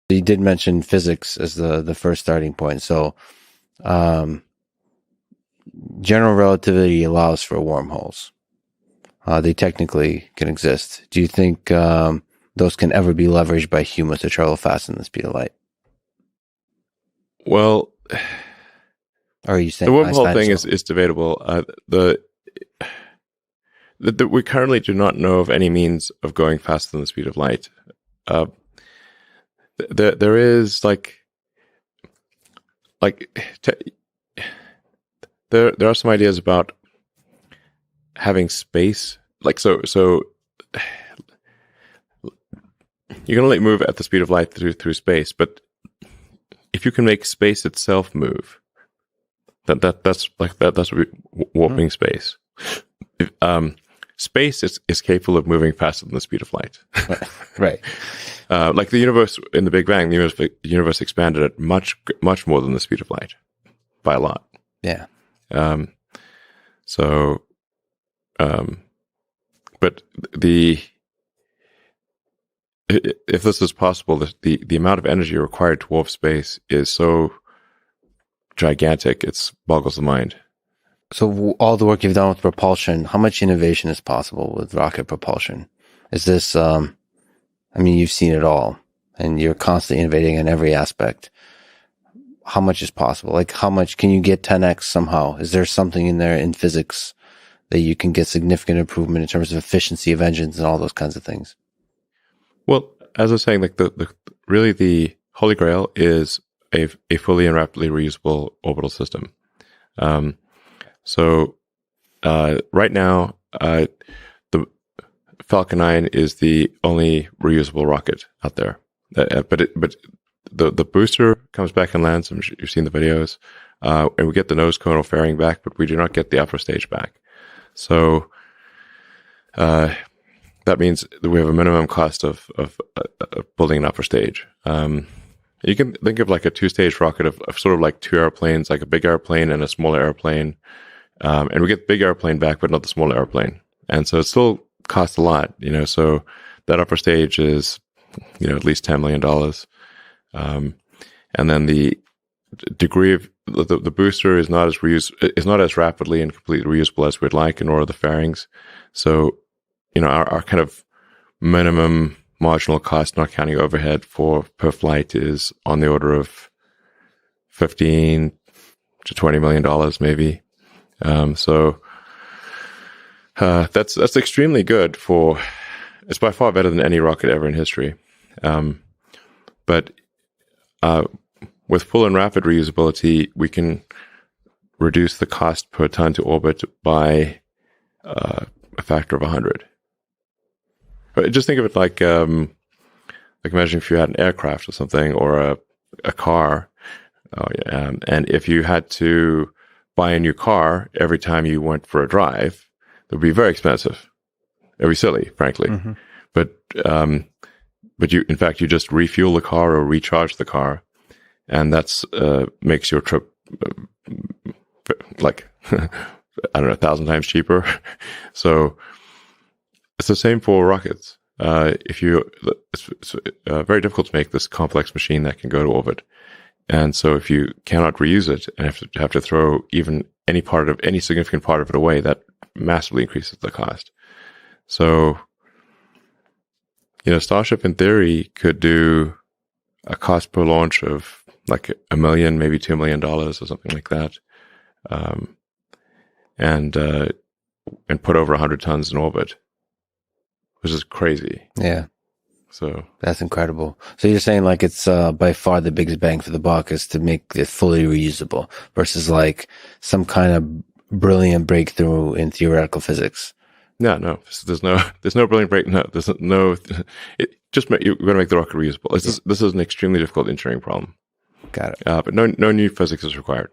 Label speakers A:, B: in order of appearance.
A: You did mention physics as the first starting point. So, general relativity allows for wormholes. They technically can exist. Do you think those can ever be leveraged by humans to travel faster than the speed of light?
B: Well,
A: or are you saying
B: the wormhole thing is debatable. We currently do not know of any means of going faster than the speed of light. There is there are some ideas about having space, so you can only move at the speed of light through space, but if you can make space itself move, that's warping space. Space is capable of moving faster than the speed of light.
A: Right.
B: Like the universe in the Big Bang, the universe expanded at much more than the speed of light by a lot.
A: Yeah.
B: But if this is possible, the amount of energy required to warp space is so gigantic, it boggles the mind.
A: So all the work you've done with propulsion, how much innovation is possible with rocket propulsion? Is this, you've seen it all, and you're constantly innovating in every aspect. How much is possible? Like, how much can you get 10x somehow? Is there something in there in physics that you can get significant improvement in terms of efficiency of engines and all those kinds of things?
B: Well, as I was saying, like really the holy grail is a fully and rapidly reusable orbital system. So right now, the Falcon 9 is the only reusable rocket out there. But the booster comes back and lands. I'm sure you've seen the videos, and we get the nose cone or fairing back, but we do not get the upper stage back. So that means that we have a minimum cost of building an upper stage. You can think of like a two-stage rocket of sort of like two airplanes, like a big airplane and a smaller airplane. And we get the big airplane back, but not the smaller airplane. And so it still costs a lot, so that upper stage is, at least $10 million. And then the degree of the booster is not as rapidly and completely reusable as we'd like, nor are the fairings. So, our kind of minimum marginal cost, not counting overhead per flight, is on the order of $15 to $20 million, maybe. That's extremely good it's by far better than any rocket ever in history. But with full and rapid reusability, we can reduce the cost per ton to orbit by a factor of 100. But just think of it like imagine if you had an aircraft or something, or a car, and if you had to buy a new car every time you went for a drive, it would be very expensive. It would be silly, frankly. Mm-hmm. But you just refuel the car or recharge the car, and that's makes your trip like 1,000 times cheaper. So it's the same for rockets. It's very difficult to make this complex machine that can go to orbit. And so if you cannot reuse it and have to throw even any significant part of it away, that massively increases the cost. So, Starship in theory could do a cost per launch of like $1 million, maybe $2 million or something like that. And put over 100 tons in orbit, which is crazy.
A: Yeah.
B: So
A: that's incredible. So you're saying like it's by far the biggest bang for the buck is to make it fully reusable versus like some kind of brilliant breakthrough in theoretical physics.
B: No. There's no brilliant break. No, there's no. You're going to make the rocket reusable. This is an extremely difficult engineering problem.
A: Got it.
B: But no new physics is required.